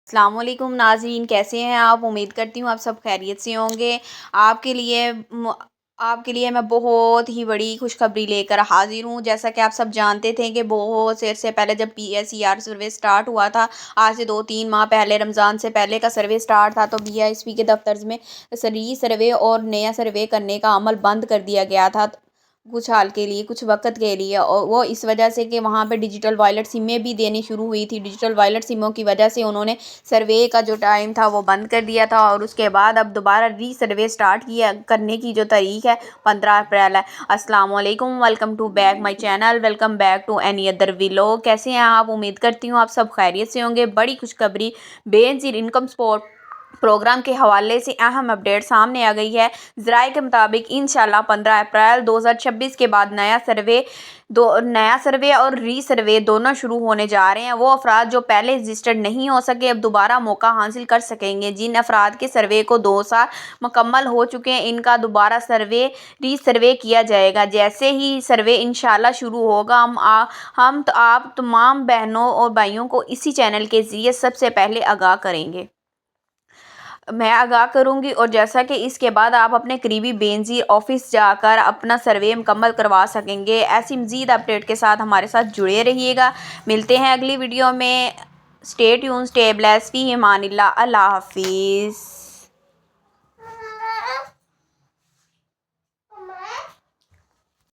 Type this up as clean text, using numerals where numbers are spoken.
السلام علیکم ناظرین، کیسے ہیں آپ؟ امید کرتی ہوں آپ سب خیریت سے ہوں گے۔ آپ کے لیے آپ کے لیے میں بہت ہی بڑی خوشخبری لے کر حاضر ہوں۔ جیسا کہ آپ سب جانتے تھے کہ بہت سے عرصے پہلے جب PSER سروے سٹارٹ ہوا تھا، آج سے 2-3 ماہ پہلے رمضان سے پہلے کا سروے سٹارٹ تھا، تو BISP کے دفتر میں ری سروے اور نیا سروے کرنے کا عمل بند کر دیا گیا تھا کچھ حال کے لیے، کچھ وقت کے لیے، اور وہ اس وجہ سے کہ وہاں پہ ڈیجیٹل وائلٹ سمیں بھی دینی شروع ہوئی تھی۔ ڈیجیٹل وائلٹ سموں کی وجہ سے انہوں نے سروے کا جو ٹائم تھا وہ بند کر دیا تھا، اور اس کے بعد اب دوبارہ ری سروے سٹارٹ کرنے کی جو تاریخ ہے 15 اپریل ہے۔ السلام علیکم، welcome to back my channel, welcome back to any other vlog. کیسے ہیں آپ؟ امید کرتی ہوں آپ سب خیریت سے ہوں گے۔ بڑی خوشخبری، بے نظیر انکم سپورٹ پروگرام کے حوالے سے اہم اپڈیٹ سامنے آ گئی ہے۔ ذرائع کے مطابق انشاءاللہ 15 اپریل 2026 کے بعد نیا سروے اور ری سروے دونوں شروع ہونے جا رہے ہیں۔ وہ افراد جو پہلے رجسٹرڈ نہیں ہو سکے اب دوبارہ موقع حاصل کر سکیں گے۔ جن افراد کے سروے کو 2 سال مکمل ہو چکے ہیں، ان کا دوبارہ ری سروے کیا جائے گا۔ جیسے ہی سروے انشاءاللہ شروع ہوگا، ہم آپ تمام بہنوں اور بھائیوں کو اسی چینل کے ذریعے سب سے پہلے آگاہ کریں گے۔ میں آگاہ کروں گی، اور جیسا کہ اس کے بعد آپ اپنے قریبی بے نظیر آفس جا کر اپنا سروے مکمل کروا سکیں گے۔ ایسی مزید اپڈیٹ کے ساتھ ہمارے ساتھ جڑے رہیے گا۔ ملتے ہیں اگلی ویڈیو میں۔ اسٹے ٹیون، اسٹے بلیسڈ، فی امان اللہ۔ اللہ حافظ۔